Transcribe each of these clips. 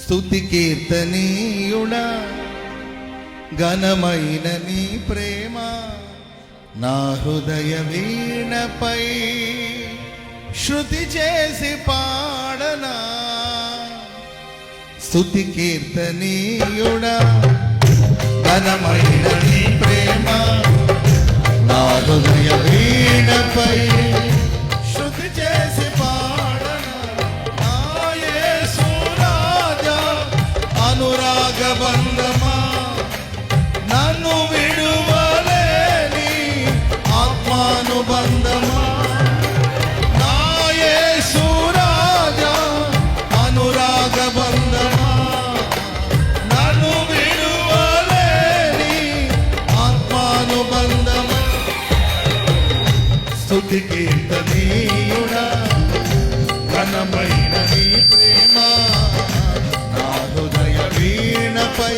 స్తుతి కీర్తనీయుడా ఘనమైన నీ ప్రేమ నా హృదయ వీణపై శృతి చేసి పాడనా. స్తుతి కీర్తనీయుడా ఘనమైన నీ ప్రేమ నా హృదయ వీణపై శృతి చేసి పాడనా. నా యేసు రాజా అనురాగ బంధమా నన్ను విడువలేని ఆత్మానుబంధమా. నా యేసు రాజా అనురాగ బంధమా నన్ను విడువలేని ఆత్మానుబంధమా. స్తుతి కీర్తనీయుడా ఘనమైన నీ ప్రేమ నా హృదయ వీణపై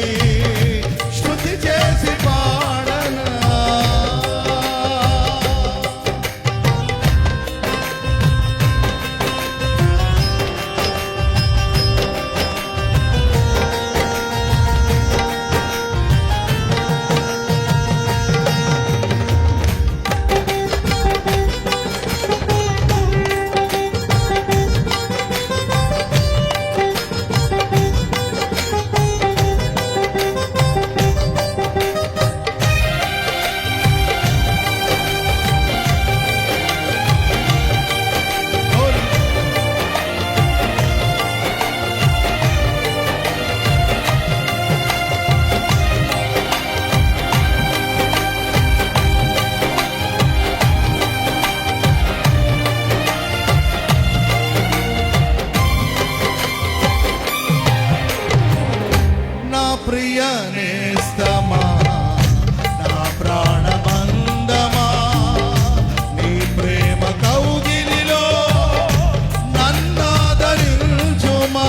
శృతి చేసి పాడనా. ప్రియ నేస్తమా నా ప్రాణబంధమా నీ ప్రేమ కౌగిలిలో నన్నాదరించుమా.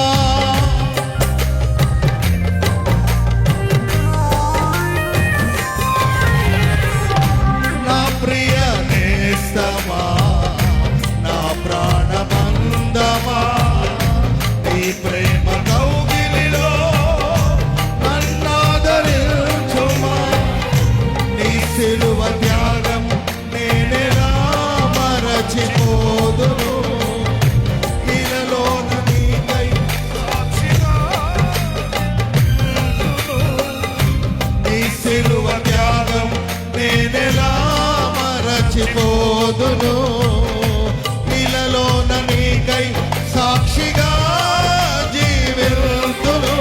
నా ప్రియ నేస్తమా నా ప్రాణబంధమా నీ ప్రేమ కౌగిలిలో సిలువ త్యాగం నేనెలా మరచిపోదును. ఇలాలోన నీకై సాక్షిగా నీ సిలువ త్యాగం నేనెలా మరచిపోదును. ఇలాలోన నీకై సాక్షిగా జీవితును.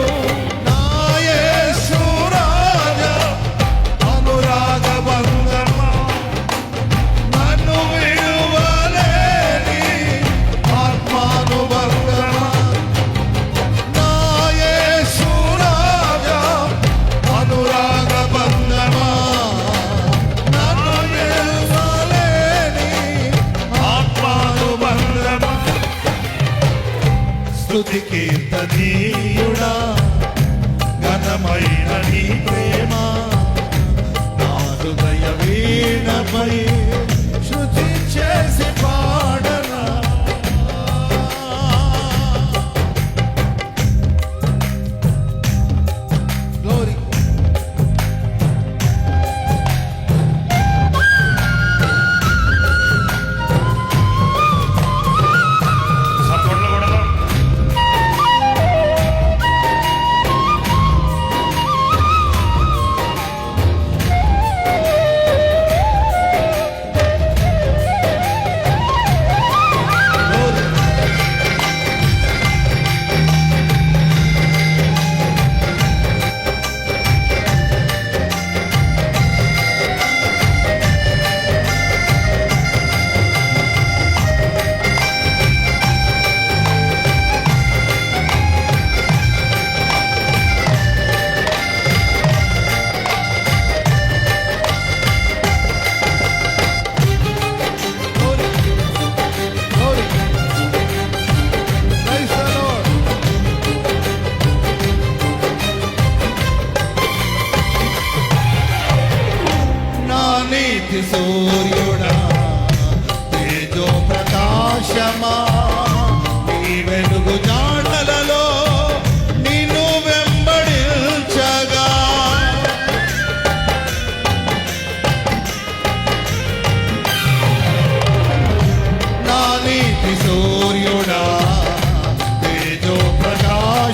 స్తుతి కీర్తనీయుడా ఘనమైన నీ ప్రేమ నా హృదయ వీణపై శృతి చేసి పాడనా. గ్లోరీ నీతి సూర్యుడా తేజో ప్రకాశమా నీ వెలుగు జాడలలో నీ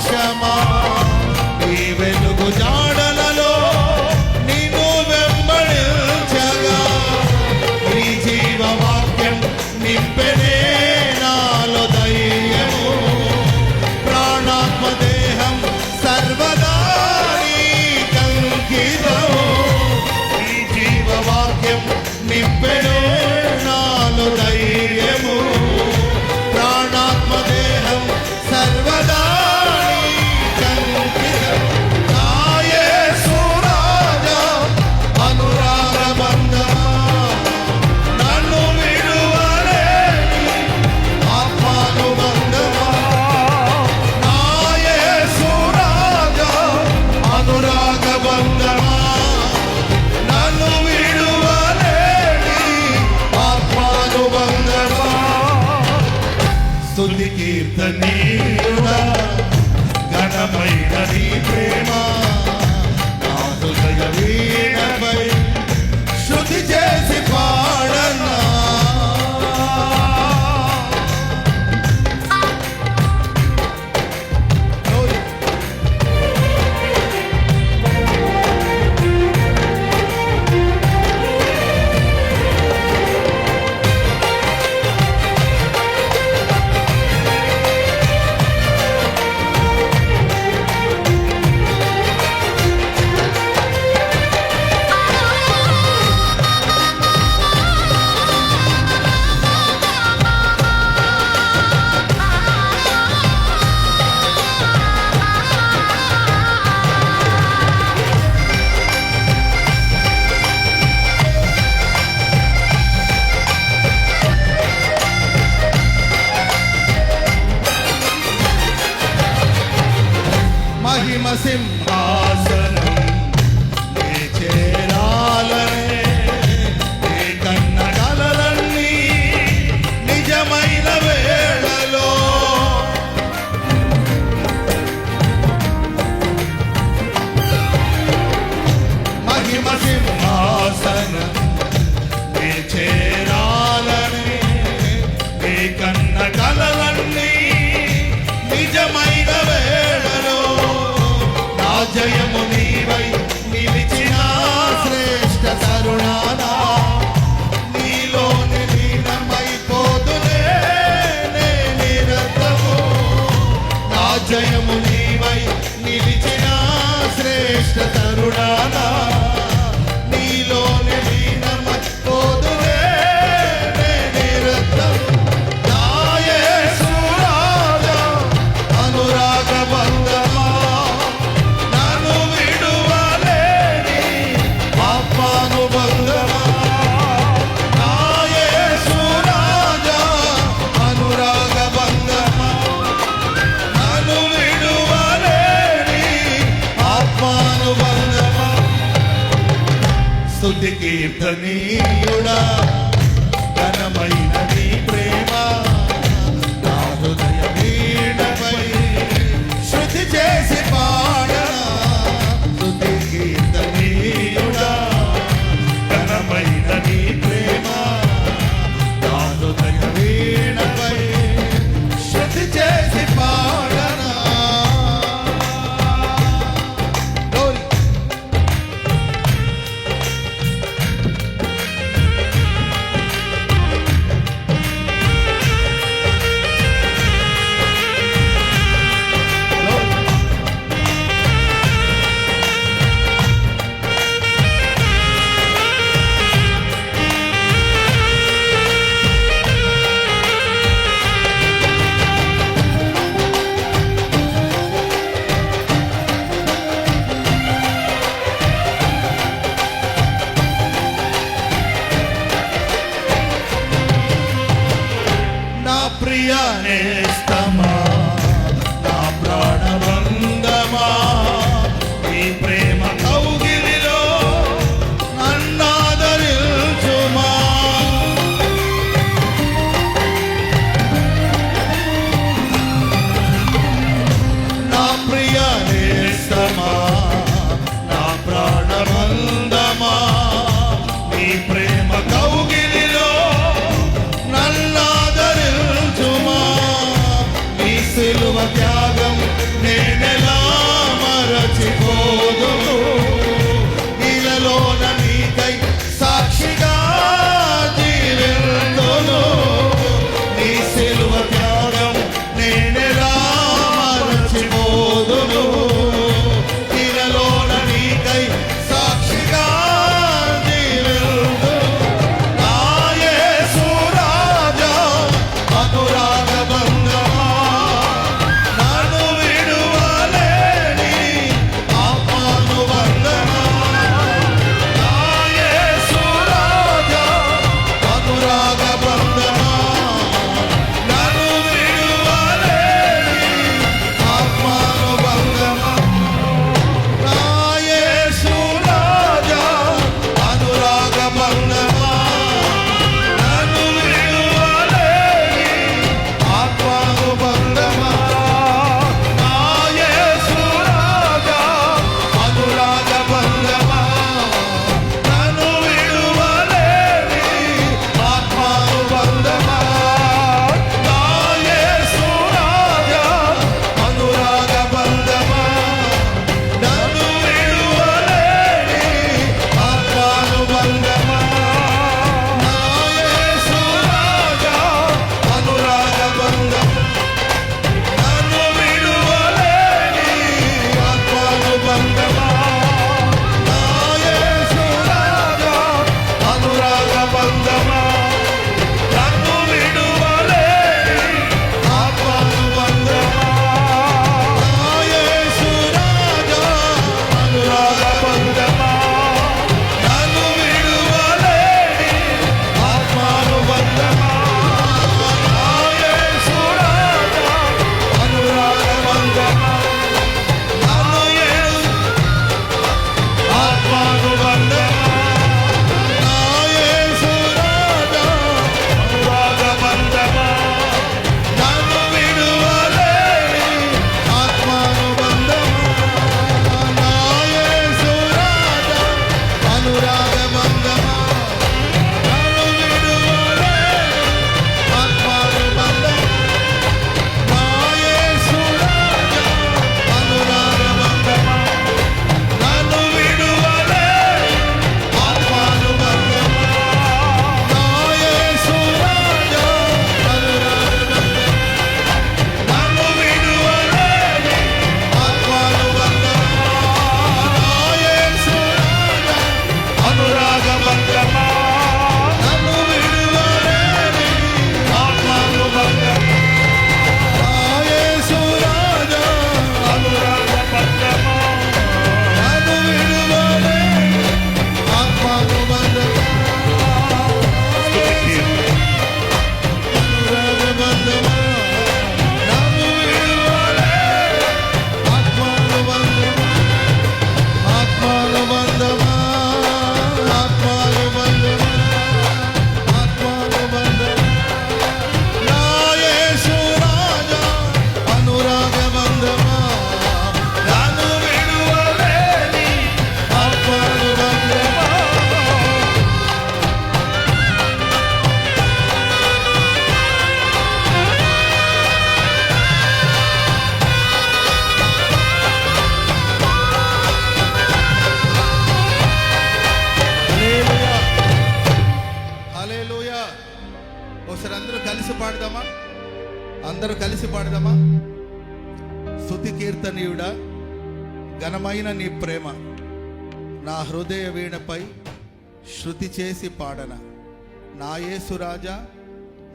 ప్రకాశమా నీ వెలుగు జాడలలో నిన్ను వెంబడించగా నీ జీవవాక్యం నింపెనే నాలో ధైర్యము ప్రాణాత్మ దేహం సర్వదా నీకంకితం నీ జీవవాక్యం నింపెనే నాలో ధైర్యము ప్రాణాత్మ దేహం సర్వదా నీకంకితం నా యేసు రాజా అనురాగ బంధమా నన్ను విడువలేని ఆత్మానుబంధమా నా యేసు రాజా అనురాగ బంధమా నన్ను విడువలేని ఆత్మానుబంధమా స్తుతి కీర్తనీయుడా ఘనమైన నీ ప్రేమ నా హృదయ వీణపై శృతి చేసి పాడనా మహిమ సింహాసనం నీ చేరాలనే నీ కన్న కలలన్నీ నిజమైన వేళలో మహిమ సింహాసనం నీ చేరాలనే నీ కన్న కలలన్నీ నిజమైన వేళలో నా జయము నీవై నిలిచిన శ్రేష్ఠ తరుణానా నీలోని లీనమైపోదునే నే నిరతము నా జయము నీవై నిలిచిన శ్రేష్ఠ తరుణానా నీలోని లీనమైపోదునే నే నిరతము నా యేసు రాజా అనురాగ బంధమా నన్ను విడువలేని ఆత్మానుబంధమా నా యేసు రాజా అనురాగ బంధమా నన్ను విడువలేని ఆత్మానుబంధమా స్తుతి కీర్తనీయుడా ఘనమైన నీ ప్రేమ నా హృదయ వీణపై శృతి చేసి పాడనా స్తుతి కీర్తనీయుడా ఘనమైన నీ ప్రేమ నా హృదయ వీణపై శృతి చేసి పాడనా Glory. Glory. అందరూ కలిసి పాడదామా? స్తుతి కీర్తనీయుడా, ఘనమైన నీ ప్రేమ నా హృదయ వీణపై శృతి చేసి పాడన. నా యేసు రాజా,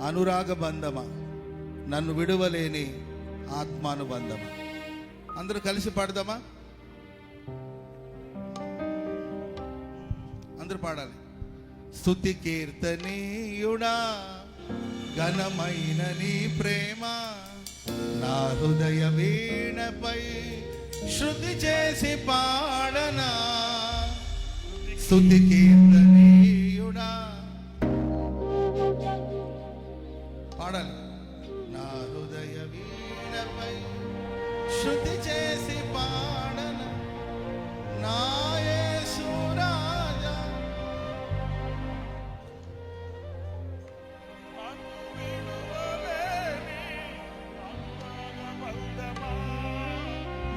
అనురాగ బంధమా, నన్ను విడువలేని ఆత్మానుబంధమా. అందరూ కలిసి పాడదామా? అందరూ పాడాలి. స్తుతి కీర్తనీయుడా, ఘనమైన నీ ప్రేమ నా హృదయ వీణపై శృతి చేసి పాడనా. స్తుతి కీర్తనీయుడా, పాడాలి. నా హృదయ వీణపై శృతి చేసి పాడనా. నా యేసు రాజా,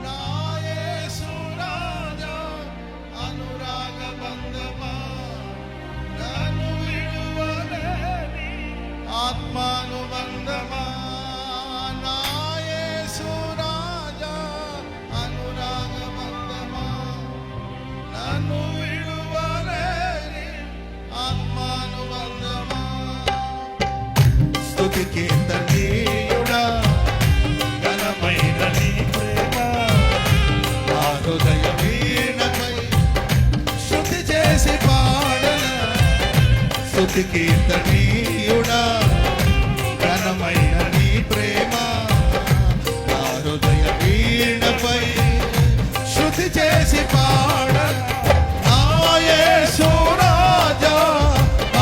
నా యేసు రాజా, అనురాగ బంధమా, నన్ను విడువలేని ఆత్మానుబంధమా. నా యేసు రాజా, అనురాగ బంధమా, నన్ను విడువలేని ఆత్మానుబంధమా. స్తుతి కీర్తనీయుడా, ఘనమైన నీ ప్రేమ నా హృదయ వీణపై శృతి చేసి పాడన. స్తుతి కీర్తనీయుడా, ఘనమైన నీ ప్రేమ నా హృదయ వీణపై శృతి చేసి పాడన. నా యేసు రాజా,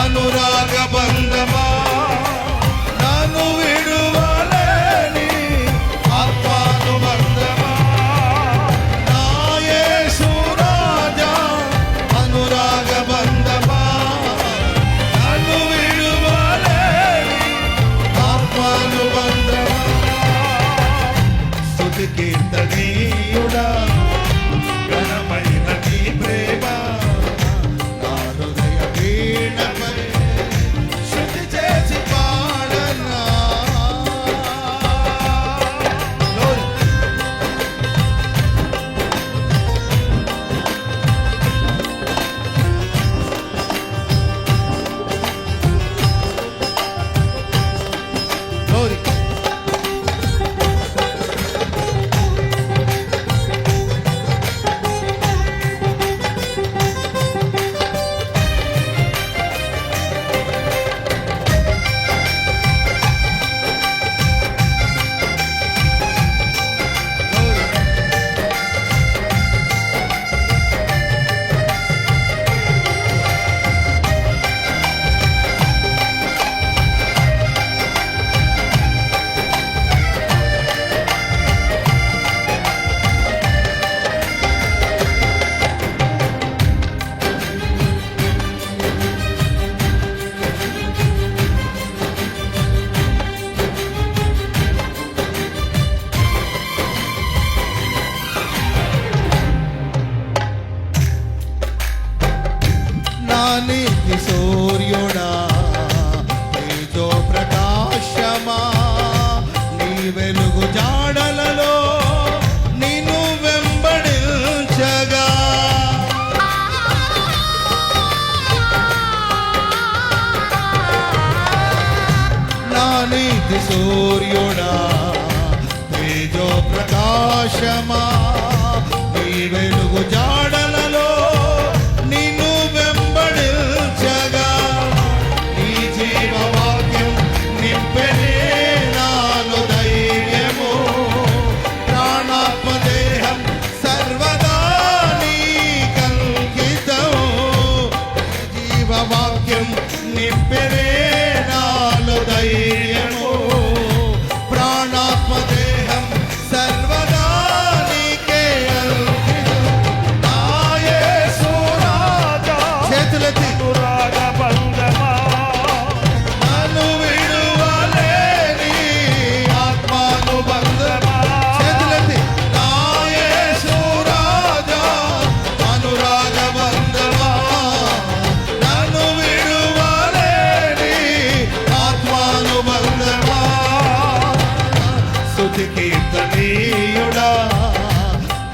అనురాగ బంధమా, నన్ను విడువలేని ఆత్మానుబంధమా. నా యేసు రాజా, అనురాగ బంధమా, నన్ను విడువలేని ఆత్మానుబంధమా. స్తుతి కీర్తనీయుడా, ఘనమైన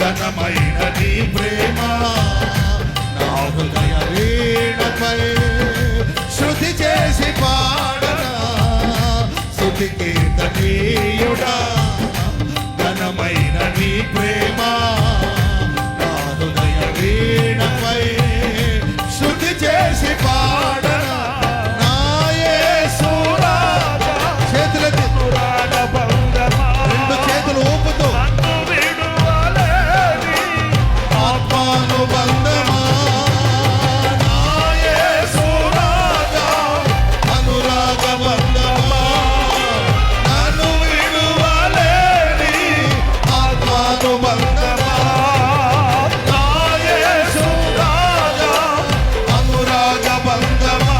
ఘనమైన నీ ప్రేమ నా హృదయ వీణపై శృతి చేసి పాడనా స్తుతి కీర్తనీయుడా ఘనమైన నీ ప్రేమ నా హృదయ వీణపై శృతి చేసి పాడనా నా యేసు రాజా చేతులెత్తి రెండు చేతులు ఊపుతూ ఆత్మానుబంధమా నా యేసు రాజా అనురాగ బంధమా నన్ను విడువలేని ఆత్మానుబంధమా నా యేసు రాజా అనురాగ బంధమా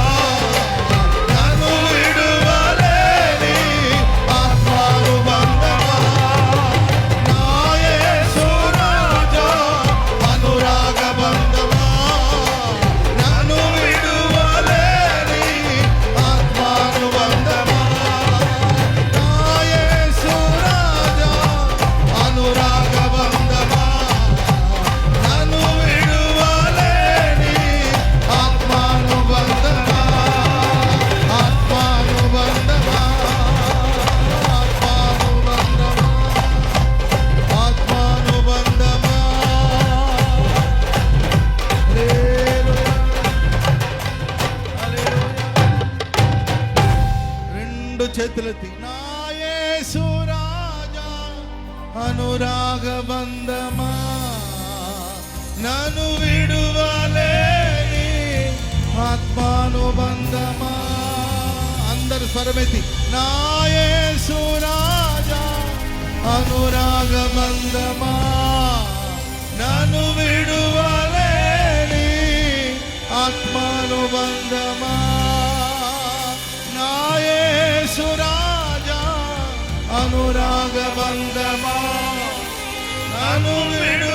నన్ను విడువలేని ఆత్మానుబంధమా నా యేసు రాజా అనురాగ బంధమా నన్ను విడువలేని ఆత్మానుబంధమా నా యేసు రాజా అనురాగ బంధమా నన్ను విడువలేని ఆత్మానుబంధమా ఆత్మానుబంధమా ఆత్మానుబంధమా రెండు చేతులెత్తి నా యేసు రాజా అనురాగ బంధమా నన్ను విడువలేని ఆత్మానుబంధమా అందరు స్వరమెత్తి నా యేసు రాజా అనురాగ బంధమా నన్ను విడువలేని ఆత్మానుబంధమా నా యేసు రాజా అనురాగ బంధమా నన్ను విడువలేని